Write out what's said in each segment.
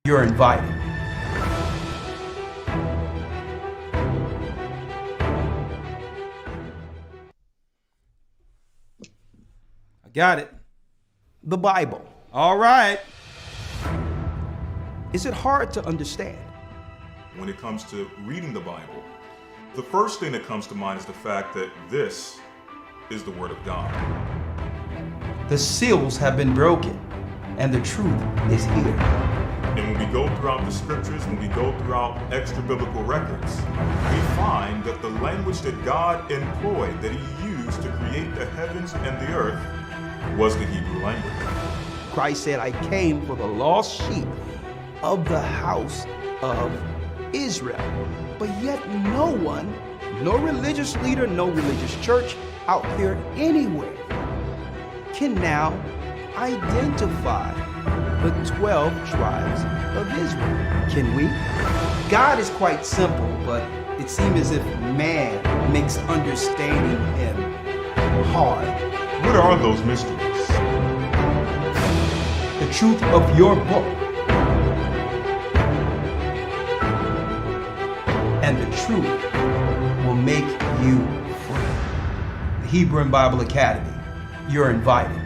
You're invited. I got it. The Bible. All right. Is it hard to understand? When it comes to reading the Bible, the first thing that comes to mind is the fact that this is the Word of God. The seals have been broken, and the truth is here. And when we go throughout the scriptures, when we go throughout extra biblical records, we find that the language that God employed, that He used to create the heavens and the earth, was the Hebrew language. Christ said, I came for the lost sheep of the house of Israel. But yet no one, no religious leader, no religious church out there anywhere can now identify the 12 tribes of Israel. Can we? God is quite simple, but it seems as if man makes understanding Him hard. What are those mysteries? The truth of your book and the truth will make you free. The Hebrew and Bible Academy. You're invited.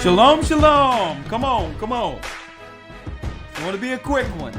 Shalom, shalom. Come on, come on. You want to be a quick one.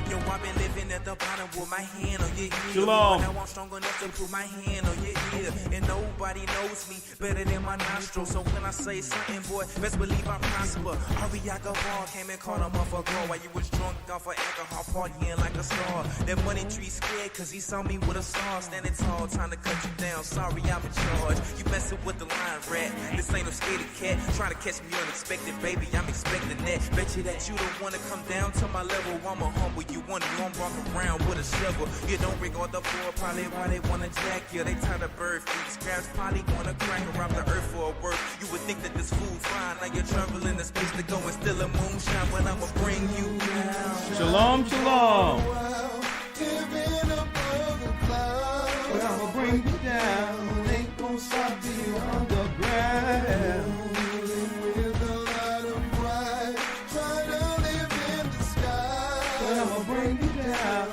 Yo, I've been living at the bottom with my hand on your heel. Shalom. Now I'm strong enough to put my hand on your ear. And nobody knows me better than my nostril. So when I say something, boy, best believe I prosper. Ariaka Ball came and caught him off a girl while you was drunk off of alcohol, partying like a star. That money tree scared cause he saw me with a star. Standing tall, trying to cut you down. Sorry, I'm in charge. You messing with the line rat. This ain't no scaredy cat. Trying to catch me unexpected, baby. I'm expecting that. Bet you that you don't wanna come down to my level. I'ma humble you. Wonder you don't walk around with a shovel. You don't regard the poor, probably why they wanna jack you. They tie the bird feet. Scraps probably gonna crack around the earth for a work. You would think that this food's fine. Like you're traveling the space to go and still a moonshine. But I'ma bring you down. Shalom, shalom. But I'ma bring you down. Ain't gonna stop till you underground. But I'ma bring you down.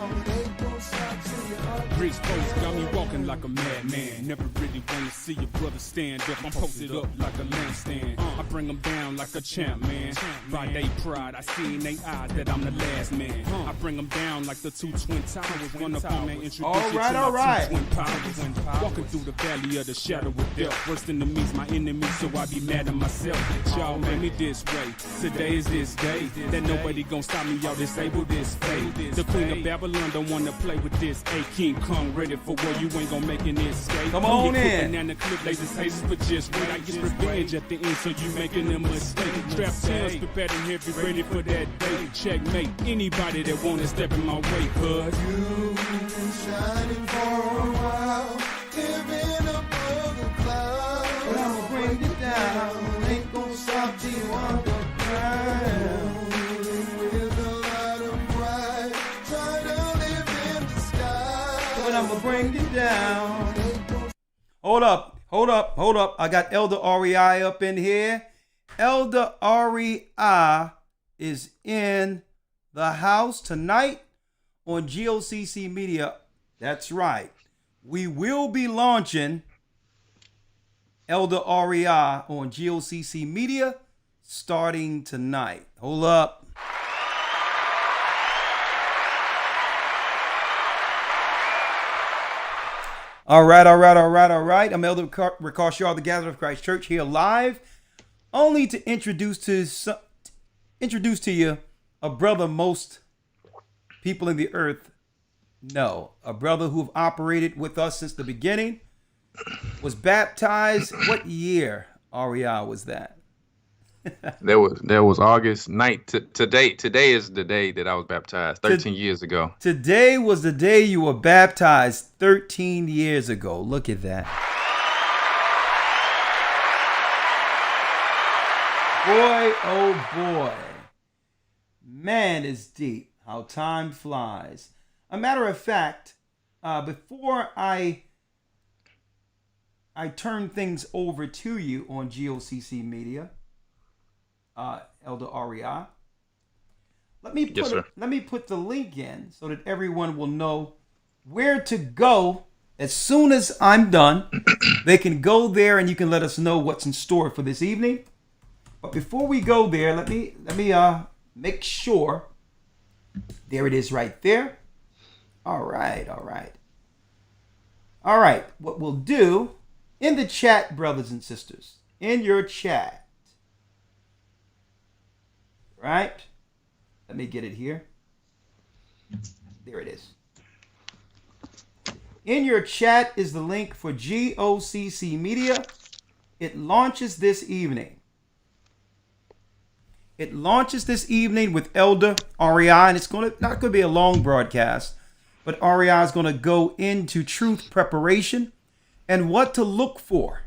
Rich folks got me walking like a madman. Never really wanna see your brother stand up. I'm posted up like a lampstand. I bring them down like a champ, man. Friday pride, I see in they eyes that I'm the last man. I bring them down like the two twin towers. One up on and introduce you to my two twin powers. Walking through the valley of the shadow of death. Worse than enemies, my enemies, so I be mad at myself. Y'all made me this way. Today is this day. That nobody gon' stop me, y'all disable this fate. The queen of Babylon don't wanna play with this. A King Kong ready for war, you ain't gon' make an escape. Come on in. And the clip lasers haters, but just wait. I get revenge at the end, so you making a mistake. Strap tails, prepared and heavy, ready for that day. Checkmate anybody that wanna step in my way, cuz You've been shining for a while, living above the clouds. But I'ma bring you down. Ain't gonna stop till you underground. With a lot of pride, try to live in the sky. But I'ma bring you down. Hold up, hold up, hold up. I got Elder REI up in here. Elder REI is in the house tonight on GOCC Media. That's right. We will be launching Elder REI on GOCC Media starting tonight. Hold up. All right. I'm Elder Ricard Shaw of the Gathering of Christ Church here live, only to introduce to you a brother most people in the earth know. A brother who have operated with us since the beginning, was baptized. What year, REI, was that? There was August 9th. Today is the day that I was baptized 13 years ago. Today was the day you were baptized 13 years ago. Look at that. Boy, oh boy. Man, is deep how time flies. A matter of fact, before I turn things over to you on GOCC Media, Elder REI, let me put the link in so that everyone will know where to go as soon as I'm done. They can go there and you can let us know what's in store for this evening. But before we go there, let me make sure. There it is right there. All right. What we'll do in the chat, brothers and sisters, in your chat, right? Let me get it here. There it is. In your chat is the link for GOCC Media. It launches this evening. It launches this evening with Elder REI, and it's not going to be a long broadcast, but REI is going to go into truth preparation and what to look for.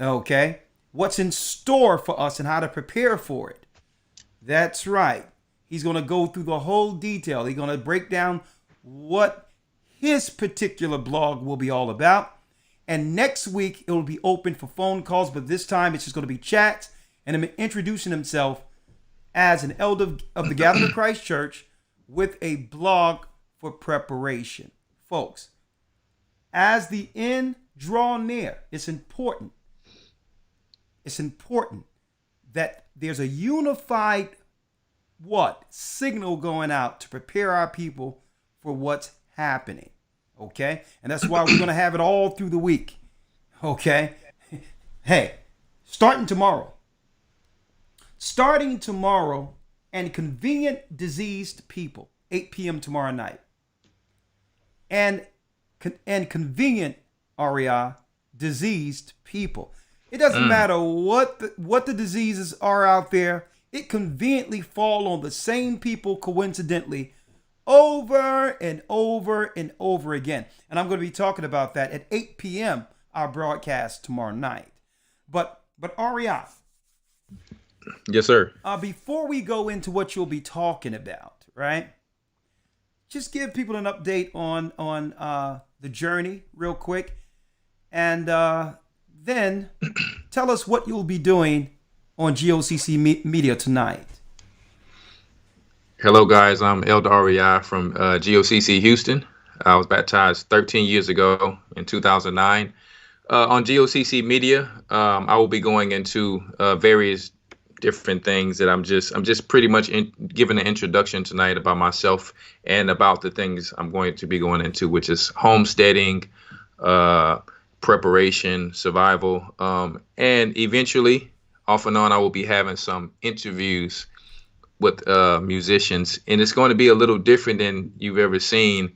Okay? What's in store for us and how to prepare for it. That's right. He's going to go through the whole detail. He's going to break down what his particular blog will be all about. And next week, it will be open for phone calls, but this time it's just going to be chats. And him introducing himself as an elder of the Gathering of Christ Church with a blog for preparation. Folks, as the end draw near, it's important that there's a unified signal going out to prepare our people for what's happening. Okay? And that's why we're going to have it all through the week. Okay? Hey, starting tomorrow, and convenient diseased people, 8 p.m. tomorrow night. And convenient REI, diseased people. It doesn't matter what the diseases are out there. It conveniently fall on the same people coincidentally over and over and over again. And I'm going to be talking about that at 8 p.m. our broadcast tomorrow night. But REI. Yes, sir. Before we go into what you'll be talking about, right? Just give people an update on the journey real quick. And then tell us what you'll be doing on GOCC Media tonight. Hello, guys. I'm Elder REI from GOCC Houston. I was baptized 13 years ago in 2009. On GOCC Media, I will be going into various different things that I'm just pretty much giving an introduction tonight about myself and about the things I'm going to be going into, which is homesteading, preparation, survival, and eventually, off and on, I will be having some interviews with musicians, and it's going to be a little different than you've ever seen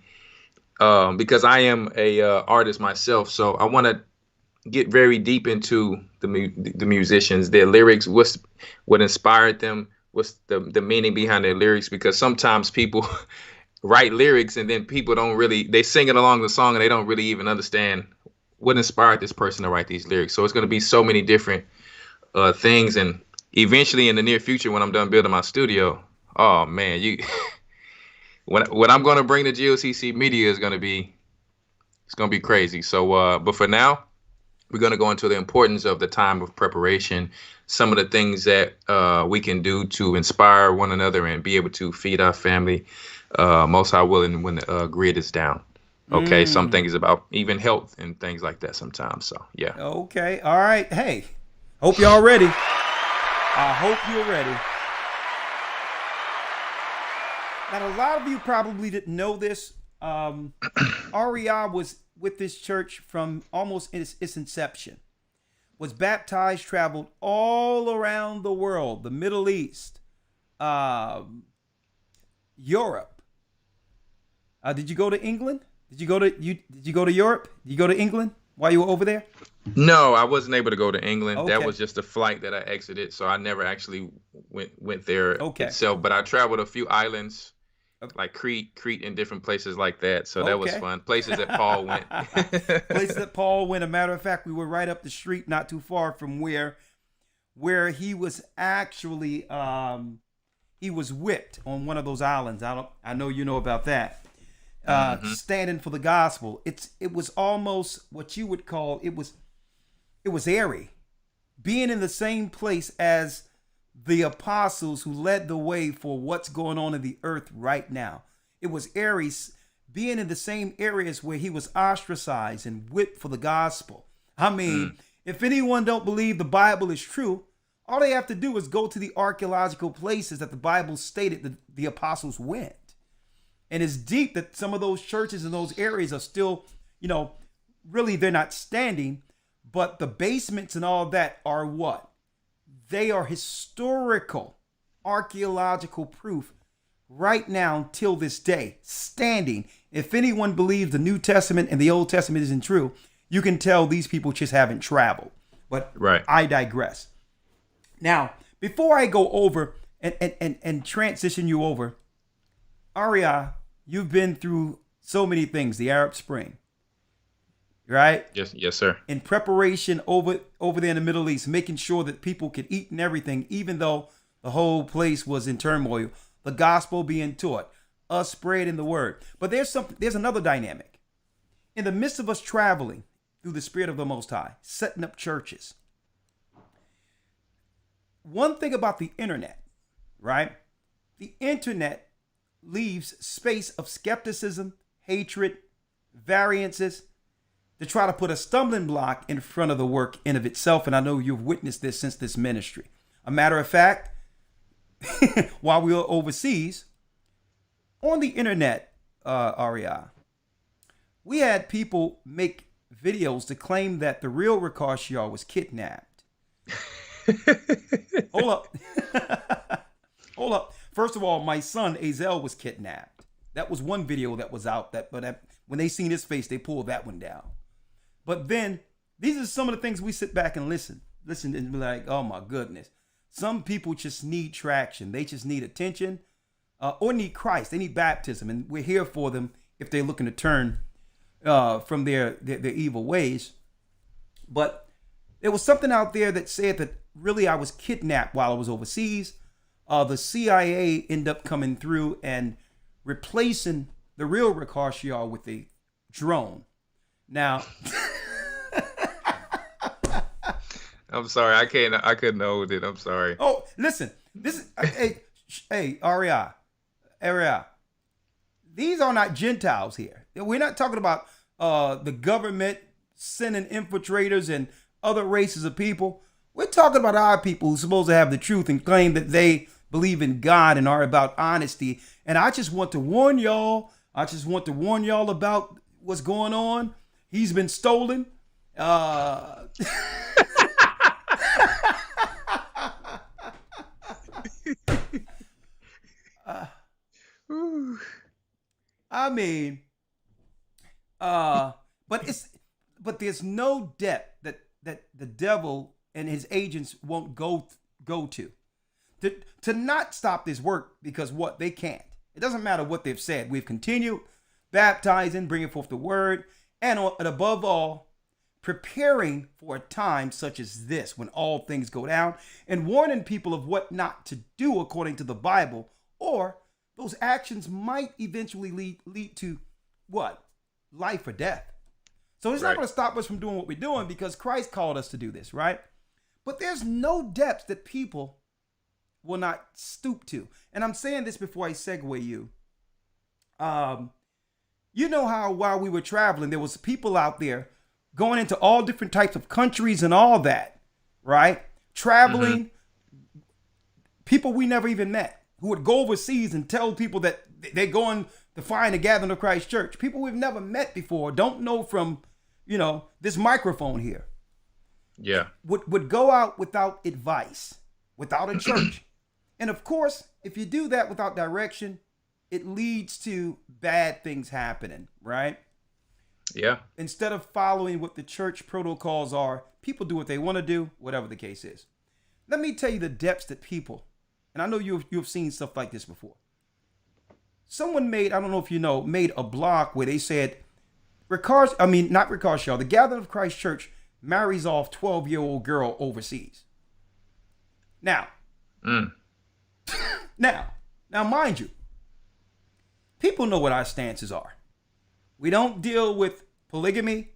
because I am a artist myself, so I want to get very deep into the musicians, their lyrics, what inspired them, what's the meaning behind their lyrics, because sometimes people write lyrics and then people they sing it along the song and they don't really even understand what inspired this person to write these lyrics. So it's going to be so many different things, and eventually in the near future when I'm done building my studio, oh man, what I'm going to bring to GOCC Media is going to be crazy. So but for now, we're going to go into the importance of the time of preparation, some of the things that we can do to inspire one another and be able to feed our family, most high willing, when the grid is down. Okay, some things about even health and things like that sometimes. So, yeah. Okay, all right. Hey, hope y'all ready. I hope you're ready. Now, a lot of you probably didn't know this. REI was with this church from almost its inception. Was baptized, traveled all around the world, the Middle East, Europe. Did you go to England? Did you go to Europe? Did you go to England while you were over there? No, I wasn't able to go to England. Okay. That was just a flight that I exited, so I never actually went there Okay. itself. But I traveled a few islands, like Crete and different places like that. So that was Okay. fun. Places that Paul went. Places that Paul went. A matter of fact, we were right up the street, not too far from where where he was actually he was whipped on one of those islands. I know you know about that. Standing for the gospel. It was almost what you would call it was airy. Being in the same place as the apostles who led the way for what's going on in the earth right now. It was airy, being in the same areas where he was ostracized and whipped for the gospel. I mean, if anyone don't believe the Bible is true, all they have to do is go to the archaeological places that the Bible stated that the apostles went. And it's deep that some of those churches in those areas are still, really they're not standing, but the basements and all that are what? They are historical archaeological proof right now till this day, standing. If anyone believes the New Testament and the Old Testament isn't true, you can tell these people just haven't traveled. But I digress. Now, before I go over and transition you over, Aria, you've been through so many things, the Arab Spring, right? Yes, sir. In preparation over there in the Middle East, making sure that people could eat and everything, even though the whole place was in turmoil, the gospel being taught, us spreading the word. But there's another dynamic. In the midst of us traveling through the Spirit of the Most High, setting up churches. One thing about the internet, right? The internet leaves space of skepticism, hatred, variances, to try to put a stumbling block in front of the work in of itself. And I know you've witnessed this since this ministry. A matter of fact, while we were overseas, on the internet, Aria, we had people make videos to claim that the real Ricochet was kidnapped. Hold up. Hold up. First of all, my son, Azel, was kidnapped. That was one video that was out. But when they seen his face, they pulled that one down. But then, these are some of the things we sit back and listen and be like, oh my goodness. Some people just need traction. They just need attention or need Christ. They need baptism. And we're here for them if they're looking to turn from their evil ways. But there was something out there that said that really I was kidnapped while I was overseas. The CIA ended up coming through and replacing the real Ricochet with a drone. Now, I'm sorry, I couldn't hold it. I'm sorry. Oh, listen, this is hey, Aria. These are not Gentiles here. We're not talking about the government sending infiltrators and other races of people. We're talking about our people who's supposed to have the truth and claim that they believe in God and are about honesty. And I just want to warn y'all. About what's going on. He's been stolen. I mean, but there's no depth that the devil and his agents won't go to not stop this work, because what they can't. It doesn't matter what they've said. We've continued baptizing, bringing forth the word, and above all, preparing for a time such as this when all things go down, and warning people of what not to do according to the Bible, or those actions might eventually lead to what? Life or death. So it's not going to stop us from doing what we're doing, because Christ called us to do this, right? But there's no depths that people will not stoop to. And I'm saying this before I segue you. You know how while we were traveling, there was people out there going into all different types of countries and all that, right? Traveling, people we never even met, who would go overseas and tell people that they're going to find a gathering of Christ church. People we've never met before, don't know from, this microphone here. Yeah. Would go out without advice, without a church. And of course, if you do that without direction, it leads to bad things happening, right? Yeah. Instead of following what the church protocols are, people do what they want to do, whatever the case is. Let me tell you the depths that people, and I know you've seen stuff like this before. Someone made, I don't know if you know, made a blog where they said, the Gathering of Christ Church marries off 12-year-old girl overseas. Now, Mm. now, mind you, people know what our stances are. We don't deal with polygamy.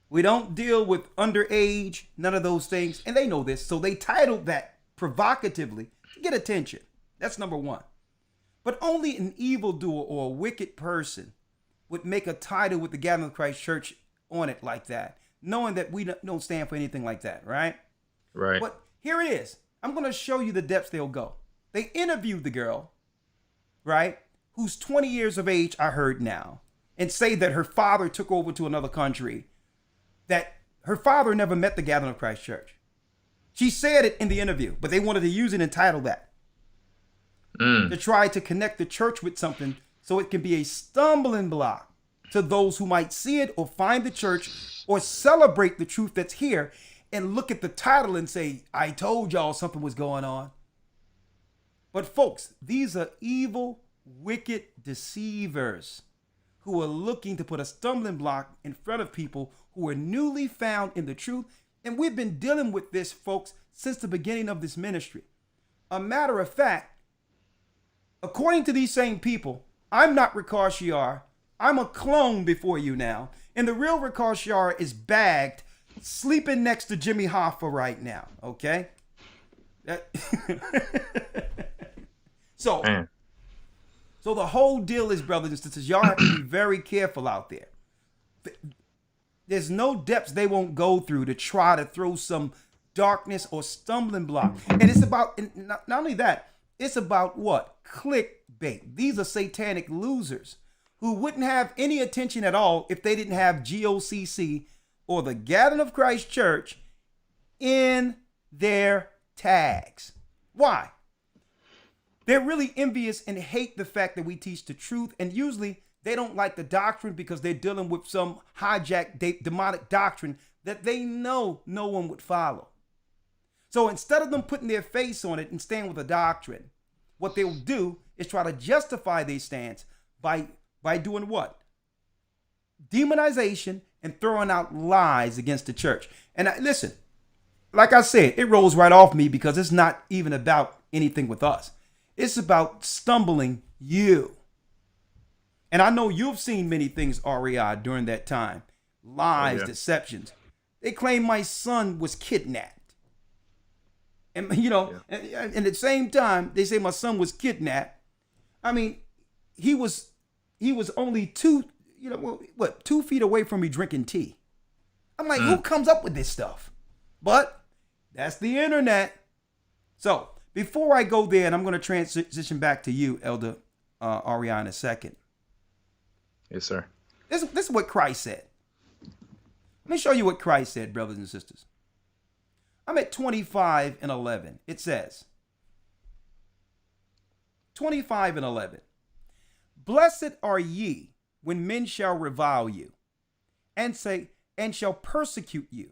We don't deal with underage, none of those things. And they know this. So they titled that provocatively to get attention. That's number one. But only an evildoer or a wicked person would make a title with the Gathering of Christ Church on it like that, knowing that we don't stand for anything like that, right? Right. But here it is. I'm going to show you the depths they'll go. They interviewed the girl, right, who's 20 years of age, I heard now, and say that her father took over to another country, that her father never met the Gathering of Christ Church. She said it in the interview, but they wanted to use it and title that. To try to connect the church with something so it can be a stumbling block to those who might see it or find the church or celebrate the truth that's here and look at the title and say, I told y'all something was going on. But folks, these are evil, wicked deceivers who are looking to put a stumbling block in front of people who are newly found in the truth. And we've been dealing with this, folks, since the beginning of this ministry. A matter of fact, according to these same people, I'm not Ricard Shiar. I'm a clone before you now. And the real Ricard Shiar is bagged, sleeping next to Jimmy Hoffa right now. Okay? So the whole deal is, brothers and sisters, y'all have to be very careful out there. There's no depths they won't go through to try to throw some darkness or stumbling block. And it's about, and not only that, it's about what? Clickbait. These are satanic losers who wouldn't have any attention at all if they didn't have GOCC or the Gathering of Christ Church in their tags. Why? They're really envious and hate the fact that we teach the truth. And usually they don't like the doctrine because they're dealing with some hijacked demonic doctrine that they know no one would follow. So instead of them putting their face on it and staying with the doctrine, what they'll do is try to justify their stance by doing what? Demonization and throwing out lies against the church. And listen, like I said, it rolls right off me because it's not even about anything with us. It's about stumbling you. And I know you've seen many things, REI, during that time. Lies, deceptions. They claim my son was kidnapped. And, you know, and at the same time, they say my son was kidnapped. I mean, he was only 2 feet away from me drinking tea. I'm like, who comes up with this stuff? But that's the internet. So before I go there, and I'm going to transition back to you, Elder REI, in a second. Yes, sir. This is what Christ said. Let me show you what Christ said, brothers and sisters. I'm at 25:11. It says, 25:11. Blessed are ye when men shall revile you, and shall persecute you,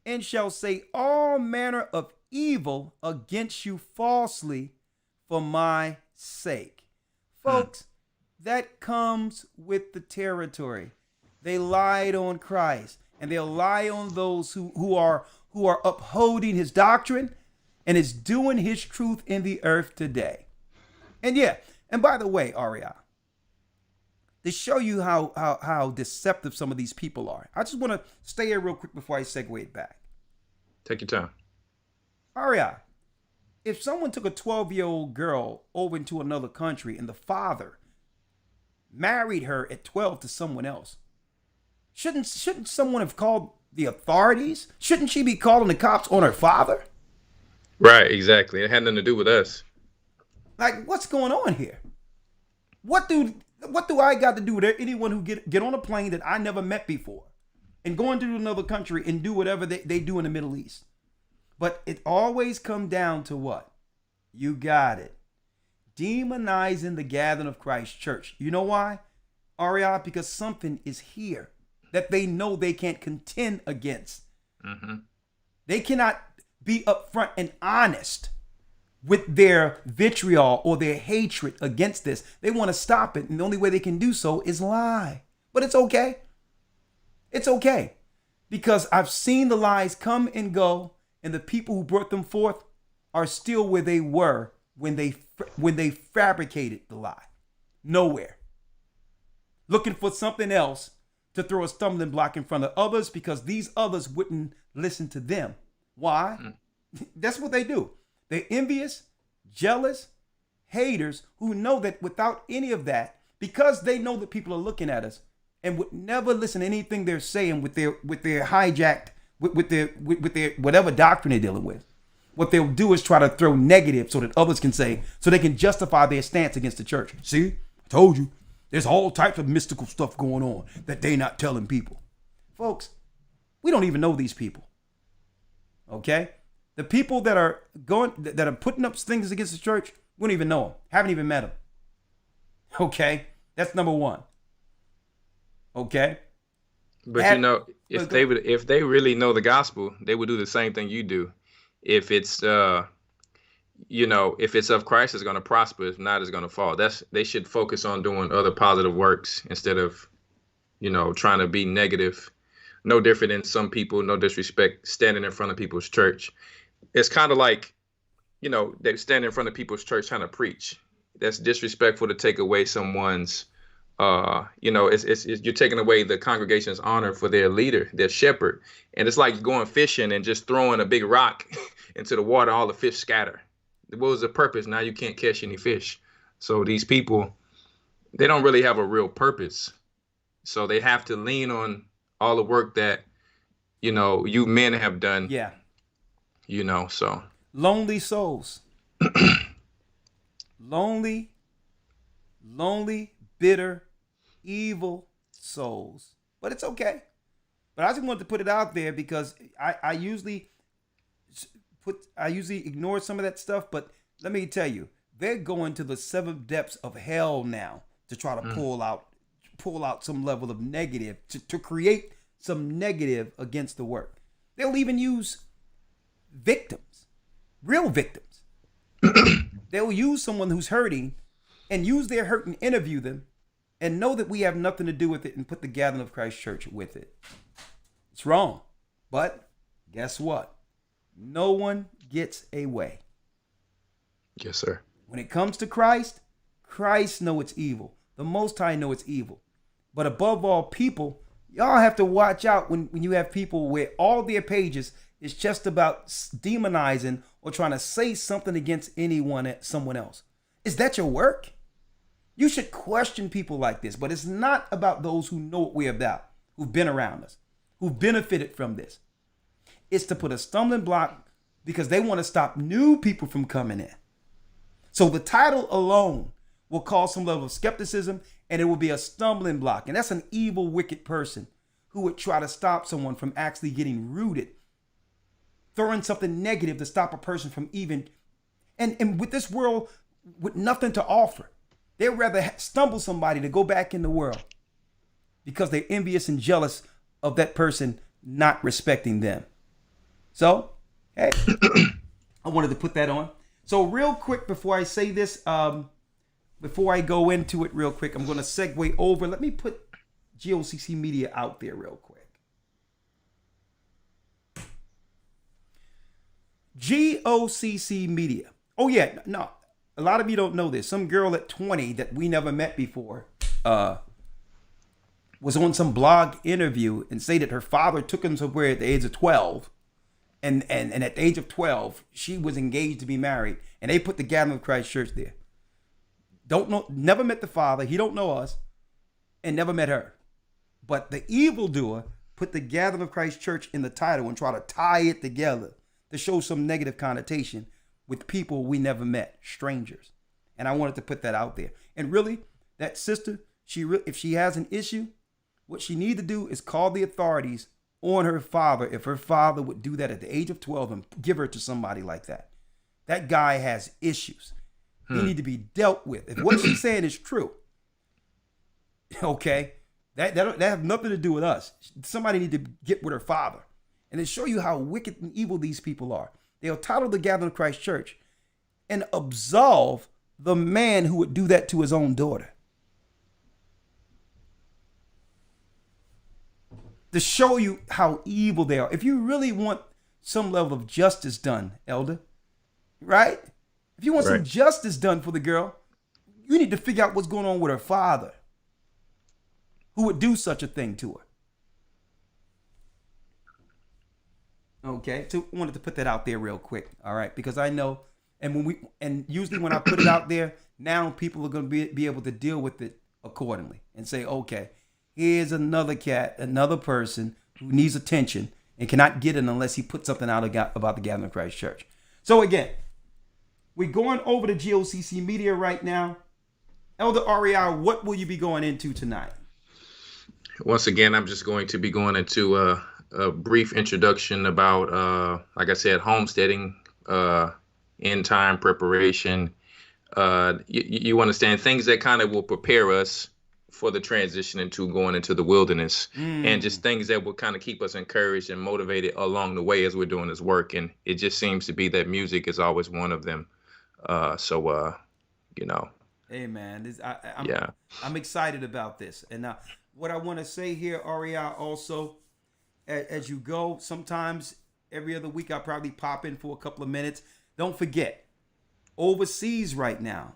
and shall say all manner of evil against you falsely for my sake. Folks, that comes with the territory. They lied on Christ, and they'll lie on those who are upholding his doctrine and is doing his truth in the earth today. And by the way, REI, to show you how deceptive some of these people are, I just want to stay here real quick before I segue it back. Take your time. REI, if someone took a 12-year-old girl over into another country and the father married her at 12 to someone else, shouldn't someone have called the authorities? Shouldn't she be calling the cops on her father? Right, exactly. It had nothing to do with us. Like, what's going on here? What do I got to do with anyone who get on a plane that I never met before and go into another country and do whatever they do in the Middle East? But it always come down to what? You got it. Demonizing the Gathering of Christ Church. You know why? REI, because something is here that they know they can't contend against. Mm-hmm. They cannot be upfront and honest with their vitriol or their hatred against this. They want to stop it, and the only way they can do so is lie. But it's okay. It's okay. Because I've seen the lies come and go, and the people who brought them forth are still where they were when they fabricated the lie. Nowhere. Looking for something else to throw a stumbling block in front of others because these others wouldn't listen to them. Why? That's what they do. They're envious, jealous, haters who know that without any of that, because they know that people are looking at us and would never listen to anything they're saying with their hijacked, with their whatever doctrine they're dealing with. What they'll do is try to throw negative so that others can say, so they can justify their stance against the church. See, I told you, there's all types of mystical stuff going on that they're not telling people. Folks, we don't even know these people. Okay? The people that are putting up things against the church, we don't even know them. Haven't even met them. Okay? That's number one. Okay? But if they really know the gospel, they would do the same thing you do. If it's if it's of Christ, it's going to prosper. If not, it's going to fall. They should focus on doing other positive works instead of, trying to be negative. No different than some people, no disrespect, standing in front of people's church. It's kind of like, they stand in front of people's church trying to preach. That's disrespectful to take away someone's, you're taking away the congregation's honor for their leader, their shepherd. And it's like going fishing and just throwing a big rock into the water, all the fish scatter. What was the purpose? Now you can't catch any fish. So these people, they don't really have a real purpose. So they have to lean on all the work that, you men have done. Yeah. So. Lonely souls. Lonely, bitter, evil souls. But it's okay. But I just wanted to put it out there because I usually ignore some of that stuff. But let me tell you, they're going to the seventh depths of hell now to try to pull out some level of negative, to create some negative against the work. They'll even use victims, real victims. They'll use someone who's hurting and use their hurt and interview them and know that we have nothing to do with it and put the gathering of Christ Church with it. It's wrong. But guess what? No one gets away. Yes, sir. When it comes to Christ know it's evil. The Most High know it's evil. But above all, people, y'all have to watch out when you have people where all their pages is just about demonizing or trying to say something against someone else. Is that your work? You should question people like this, but it's not about those who know what we're about, who've been around us, who've benefited from this. It's to put a stumbling block because they want to stop new people from coming in. So the title alone will cause some level of skepticism and it will be a stumbling block. And that's an evil, wicked person who would try to stop someone from actually getting rooted, throwing something negative to stop a person from even, and with this world with nothing to offer, they'd rather stumble somebody to go back in the world because they're envious and jealous of that person not respecting them. So, hey, I wanted to put that on. So real quick, before I say this, before I go into it real quick, I'm going to segue over. Let me put GOCC Media out there real quick. GOCC Media. Oh, yeah. No, a lot of you don't know this. Some girl at 20 that we never met before was on some blog interview and say that her father took him somewhere at the age of 12. And at the age of 12, she was engaged to be married. And they put the Gathering of Christ Church there. Don't know, never met the father. He don't know us. And never met her. But the evildoer put the Gathering of Christ Church in the title and try to tie it together to show some negative connotation with people we never met, strangers. And I wanted to put that out there. And really, that sister, if she has an issue, what she needs to do is call the authorities on her father if her father would do that at the age of 12 and give her to somebody like that. That guy has issues. He need to be dealt with. If what she's saying is true, okay, that have nothing to do with us. Somebody need to get with her father and then show you how wicked and evil these people are. They'll title the Gathering of Christ Church and absolve the man who would do that to his own daughter. To show you how evil they are. If you really want some level of justice done, elder, right? If you want some Right. justice done for the girl, you need to figure out what's going on with her father, who would do such a thing to her. Okay, so I wanted to put that out there real quick, all right? Because I know, and usually when I put it out there, now people are going to be able to deal with it accordingly and say, okay, here's another cat, another person who needs attention and cannot get it unless he puts something out about the Gathering of Christ Church. So again, we're going over to GOCC Media right now. Elder REI, what will you be going into tonight? Once again, I'm just going to be going into a brief introduction about, like I said, homesteading, end time preparation. You understand things that kind of will prepare us for the transition into going into the wilderness, and just things that will kind of keep us encouraged and motivated along the way as we're doing this work. And it just seems to be that music is always one of them. You know. Hey man, Yeah. I'm excited about this. And now, what I want to say here, REI, also, as you go, sometimes every other week I'll probably pop in for a couple of minutes. Don't forget, overseas right now,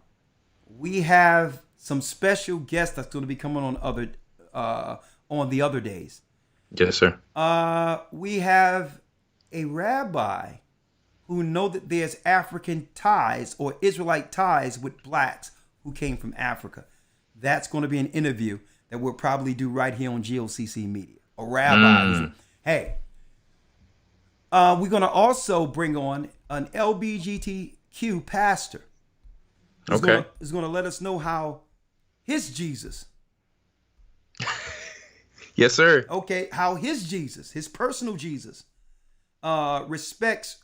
we have some special guests that's going to be coming on the other days. Yes, sir. We have a rabbi who know that there's African ties or Israelite ties with blacks who came from Africa. That's going to be an interview that we'll probably do right here on GOCC Media. A rabbi. Hey, we're going to also bring on an LGBTQ pastor. He's going to let us know how his Jesus. Yes, sir. Okay, how his Jesus, his personal Jesus, respects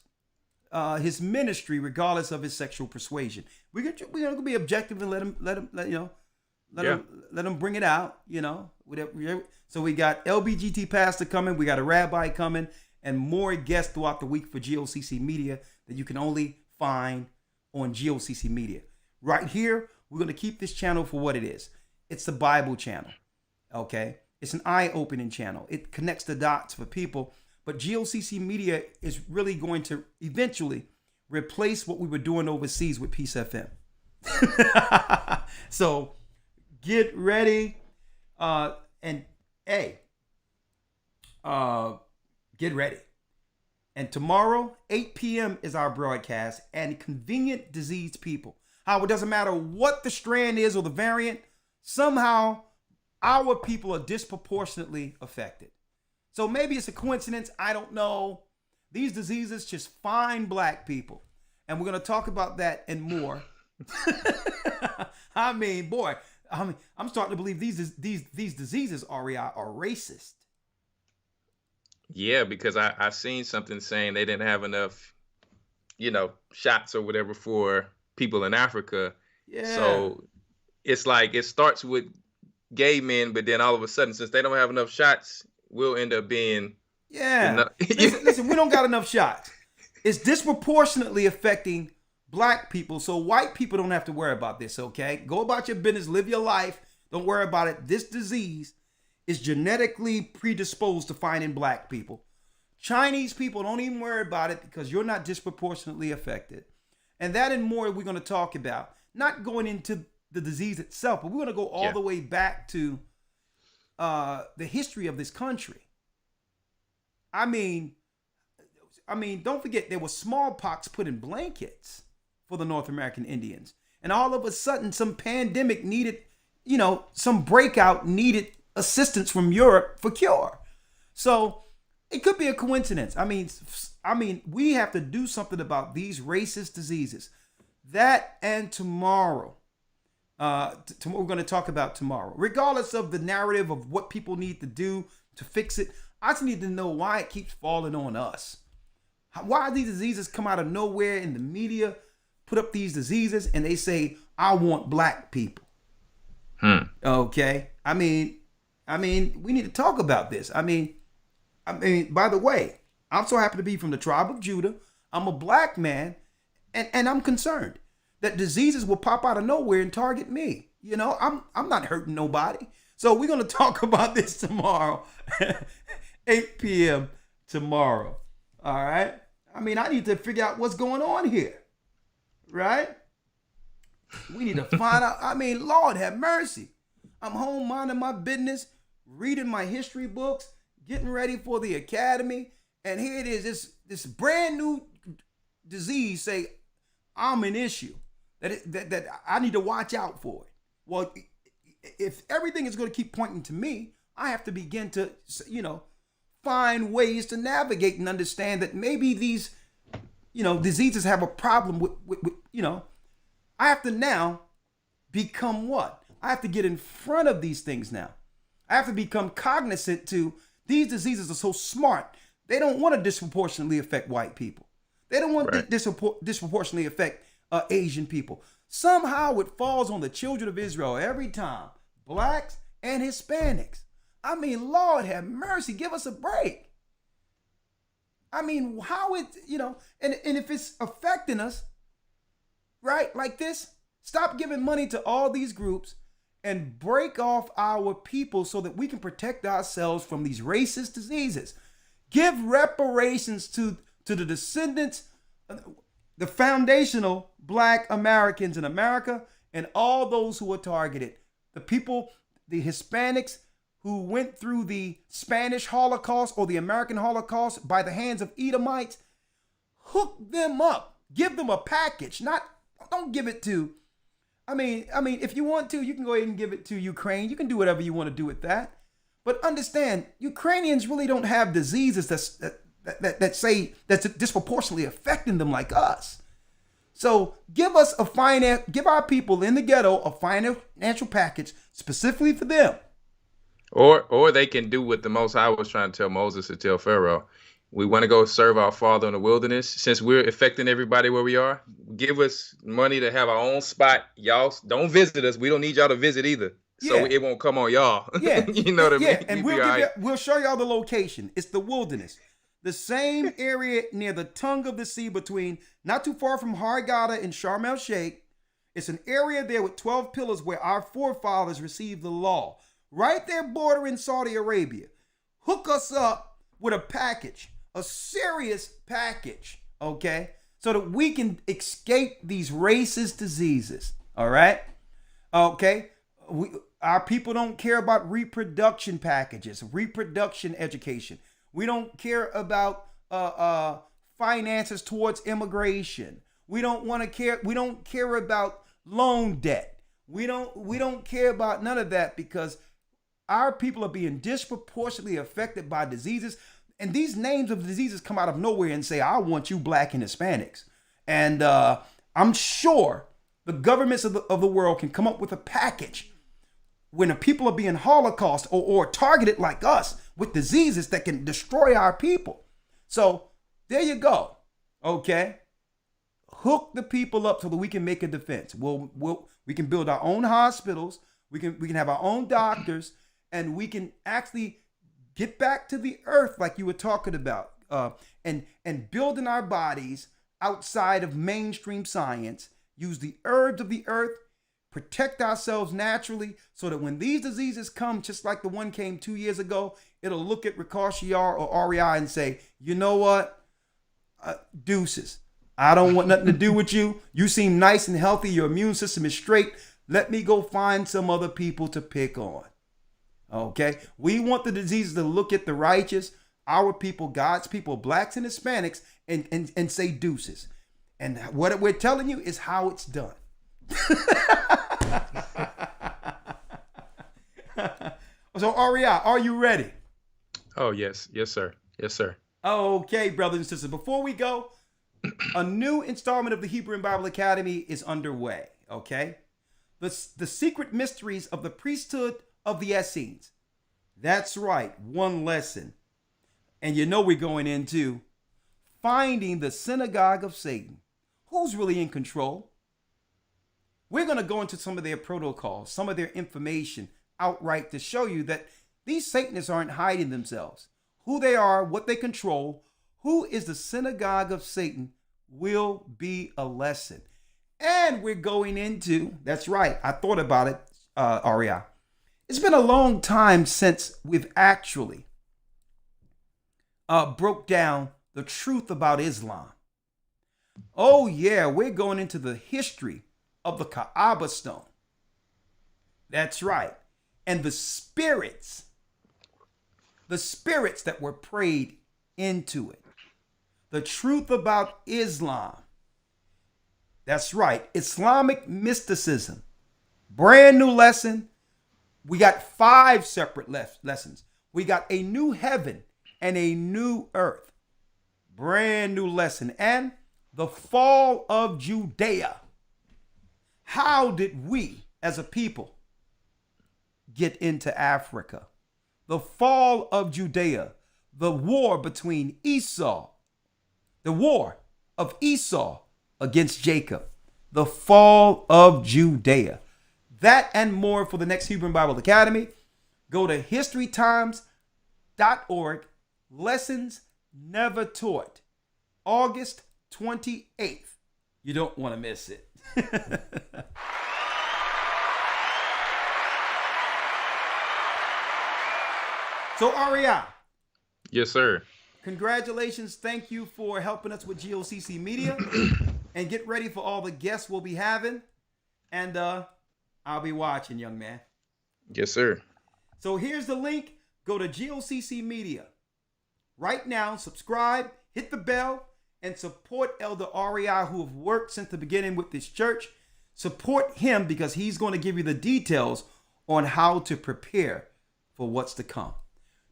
his ministry regardless of his sexual persuasion. We're gonna be objective and let him bring it out. You know, whatever. So we got LBGT pastor coming, we got a rabbi coming, and more guests throughout the week for GOCC Media that you can only find on GOCC Media. Right here, we're gonna keep this channel for what it is. It's the Bible channel. Okay, it's an eye-opening channel. It connects the dots for people. But GOCC Media is really going to eventually replace what we were doing overseas with Peace FM. So get ready. Get ready. And tomorrow, 8 p.m. is our broadcast. And convenient diseased people. How it doesn't matter what the strand is or the variant, somehow our people are disproportionately affected. So maybe it's a coincidence. I don't know. These diseases just find black people. And we're going to talk about that and more. I mean, I'm starting to believe these diseases, REI, are racist. Yeah, because I seen something saying they didn't have enough, shots or whatever for people in Africa. Yeah. So it's like it starts with gay men, but then all of a sudden, since they don't have enough shots, we'll end up being listen, we don't got enough shots. It's disproportionately affecting black people, so white people don't have to worry about this. Okay, go about your business, live your life, don't worry about it. This disease is genetically predisposed to finding black people. Chinese people, don't even worry about it because you're not disproportionately affected. And that and more we're going to talk about, not going into the disease itself, but we're going to go all the way back to the history of this country. I mean, don't forget there was smallpox put in blankets for the North American Indians. And all of a sudden, some pandemic needed, some breakout needed assistance from Europe for cure. So it could be a coincidence. I mean, we have to do something about these racist diseases. That and tomorrow. We're going to talk about tomorrow. Regardless of the narrative of what people need to do to fix it, I just need to know why it keeps falling on us. Why these diseases come out of nowhere in the media, put up these diseases, and they say, I want black people. Okay? I mean, we need to talk about this. I mean, by the way, I'm so happy to be from the tribe of Judah. I'm a black man, and I'm concerned that diseases will pop out of nowhere and target me. I'm not hurting nobody. So we're going to talk about this tomorrow, 8 p.m. tomorrow. All right. I mean, I need to figure out what's going on here. right? We need to find out. I mean, Lord have mercy. I'm home minding my business, reading my history books, getting ready for the academy, and here it is. This brand new disease say I'm an issue that I need to watch out for it. Well, if everything is going to keep pointing to me, I have to begin to, find ways to navigate and understand that maybe these, diseases have a problem with I have to now become what? I have to get in front of these things now. I have to become cognizant to these diseases are so smart. They don't want to disproportionately affect white people. They don't want to disproportionately affect Asian people. Somehow it falls on the children of Israel every time. Blacks and Hispanics. I mean, Lord have mercy. Give us a break. I mean, how it, and if it's affecting us, right, like this, stop giving money to all these groups and break off our people so that we can protect ourselves from these racist diseases. Give reparations to the descendants, the foundational Black Americans in America, and all those who are targeted. The people, the Hispanics who went through the Spanish Holocaust or the American Holocaust by the hands of Edomites, hook them up. Give them a package. Don't give it to, I mean, if you want to, you can go ahead and give it to Ukraine. You can do whatever you want to do with that. But understand, Ukrainians really don't have diseases that's disproportionately affecting them like us. So give our people in the ghetto a financial package specifically for them. Or they can do what the Most High was trying to tell Moses to tell Pharaoh. We want to go serve our Father in the wilderness. Since we're affecting everybody where we are, give us money to have our own spot. Y'all don't visit us. We don't need y'all to visit either. So it won't come on y'all. Yeah. You know what I mean? Yeah, and we'll show y'all the location. It's the wilderness. The same area near the tongue of the sea between, not too far from Hurghada and Sharm el Sheikh. It's an area there with 12 pillars where our forefathers received the law. Right there bordering Saudi Arabia. Hook us up with a package, a serious package, okay? So that we can escape these racist diseases, all right? Okay? Our people don't care about reproduction packages, reproduction education. We don't care about finances towards immigration. We don't care about loan debt. We don't care about none of that because our people are being disproportionately affected by diseases. And these names of diseases come out of nowhere and say, I want you Black and Hispanics. And I'm sure the governments of the world can come up with a package when the people are being holocaust or targeted like us with diseases that can destroy our people. So there you go. Okay. Hook the people up so that we can make a defense. We can build our own hospitals. We can have our own doctors, and we can actually get back to the earth like you were talking about, and building our bodies outside of mainstream science. Use the herbs of the earth, protect ourselves naturally, so that when these diseases come, just like the one came 2 years ago, it'll look at Ricochet or REI and say, you know what, deuces. I don't want nothing to do with you. You seem nice and healthy. Your immune system is straight. Let me go find some other people to pick on. Okay? We want the diseases to look at the righteous, our people, God's people, Blacks and Hispanics, and say deuces. And what we're telling you is how it's done. So, Aria, are you ready? Oh, yes. Yes, sir. Yes, sir. Okay, brothers and sisters. Before we go, a new installment of the Hebrew and Bible Academy is underway, okay? The secret mysteries of the priesthood of the Essenes. That's right, one lesson. And we're going into finding the synagogue of Satan. Who's really in control? We're going to go into some of their protocols, some of their information outright to show you that these Satanists aren't hiding themselves. Who they are, what they control, who is the synagogue of Satan will be a lesson. And we're going into, that's right, I thought about it, Aria. It's been a long time since we've actually broke down the truth about Islam. Oh, yeah, we're going into the history of the Kaaba stone. That's right. And the spirits that were prayed into it. The truth about Islam. That's right. Islamic mysticism. Brand new lesson. We got 5 separate lessons. We got a new heaven and a new earth. Brand new lesson. And the fall of Judea. How did we as a people get into Africa? The fall of Judea. The war between Esau. The war of Esau against Jacob. The fall of Judea. That and more for the next Hebrew Bible Academy. Go to historytimes.org. Lessons never taught. August 28th. You don't want to miss it. So, Aria. Yes, sir. Congratulations. Thank you for helping us with GOCC Media. And get ready for all the guests we'll be having. And I'll be watching, young man. Yes, sir. So here's the link. Go to GOCC Media. Right now, subscribe, hit the bell, and support Elder REI, who have worked since the beginning with this church. Support him because he's going to give you the details on how to prepare for what's to come.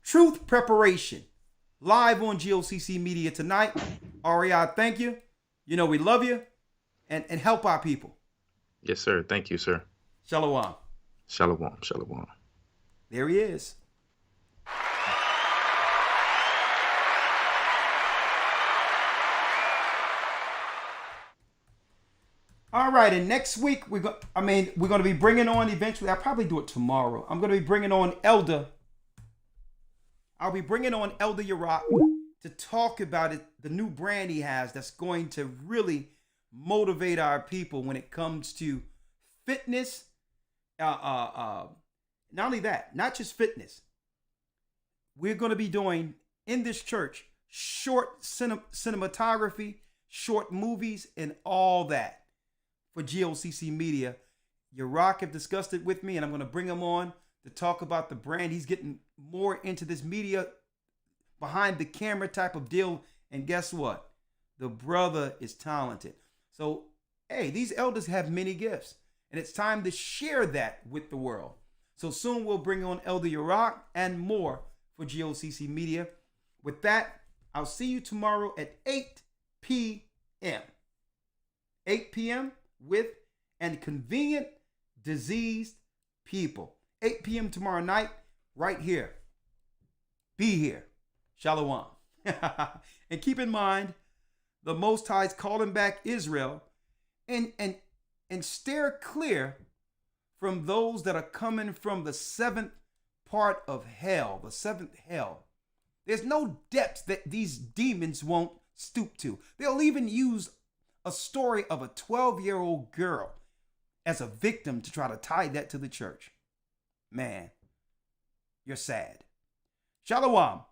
Truth Preparation. Live on GOCC Media tonight. REI, thank you. You know we love you. And help our people. Yes, sir. Thank you, sir. Shalom. Shalom. Shalom. There he is. All right, and next week we're going to be bringing on eventually. I'll probably do it tomorrow. I'm going to be bringing on Elder. I'll be bringing on Elder Gocc to talk about it, the new brand he has that's going to really motivate our people when it comes to fitness. Not only that, not just fitness. We're going to be doing in this church short cinematography, short movies, and all that for GOCC Media. Gocc have discussed it with me, and I'm going to bring him on to talk about the brand. He's getting more into this media behind the camera type of deal. And guess what? The brother is talented. So, hey, these elders have many gifts, and it's time to share that with the world. So soon we'll bring on Elder Gocc and more for GOCC Media. With that, I'll see you tomorrow at 8 p.m. 8 p.m. with and convenient diseased people. 8 p.m. tomorrow night, right here. Be here. Shalom. And keep in mind, the Most High is calling back Israel, and steer clear from those that are coming from the 7th part of hell, the 7th hell. There's no depths that these demons won't stoop to. They'll even use a story of a 12-year-old girl as a victim to try to tie that to the church. Man, you're sad. Shalom.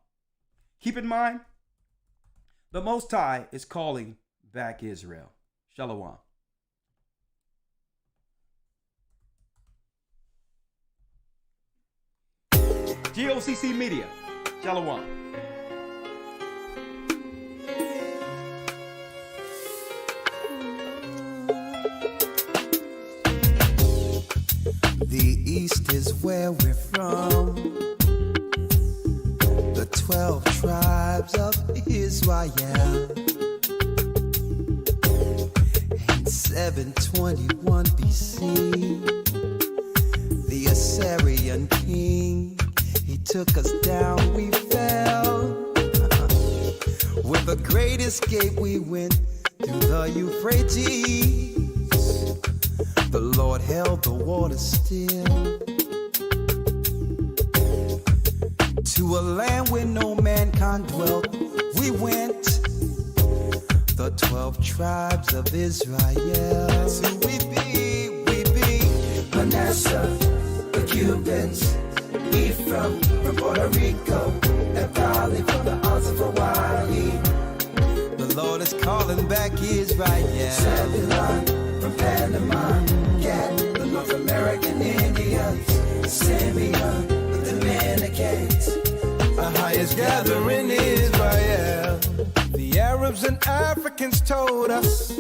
Keep in mind, the Most High is calling back Israel. Shalom. GOCC Media. Shalom. The East is where we're from. The 12 tribes of Israel. In 721 BC, the Assyrian king, he took us down, we fell. With the great escape, we went through the Euphrates. The Lord held the water still. To a land where no mankind dwelt, we went. The 12 tribes of Israel. So we be Manasseh, the Cubans, Ephraim from Puerto Rico, Nepali from the Isles of Hawaii. The Lord is is calling back Israel. Zebulon from Panama, Gad, the North American Indians, Simeon, the Dominicans. Our highest gathering Israel. The Arabs and Africans told us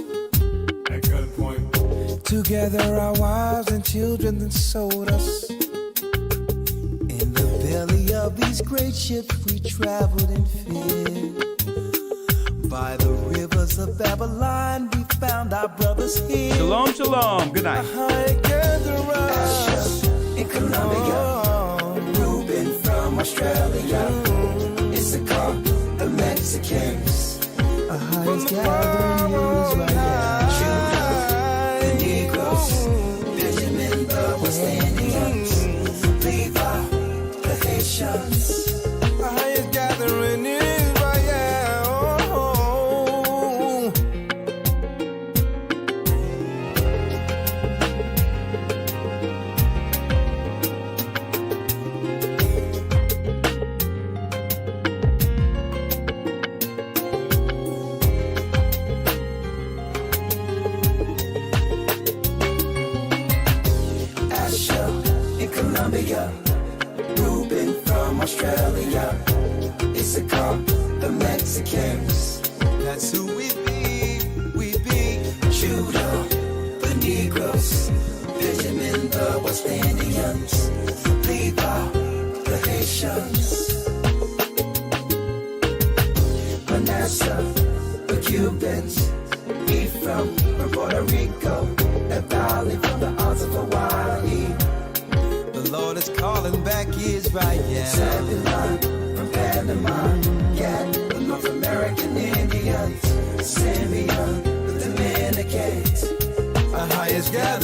At gunpoint. to gather our wives and children that sold us. In the belly of these great ships we traveled in fear. By the rivers of Babylon we found our brothers here. Shalom, shalom. Good night. High gatherers In Colombia, Reuben from Australia, Issachar, the Mexicans, our highest gathering Israel. the Negroes, Benjamin, the West Indians, Levi, the Haitians. Our highest gathering Israel. Asher in Colombia, Reuben from Australia, Issachar, the Mexicans, That's who we be. Judah, the Negroes, Benjamin, the West Indians, Levi, the Haitians, Manasseh, the Cubans, Ephraim from Puerto Rico, Naphtali from the Isles of Hawaii, The Lord is calling back Israel. Zebulon from Panama, Gad, the North American Indians, Simeon, the Dominicans. Our highest gathering.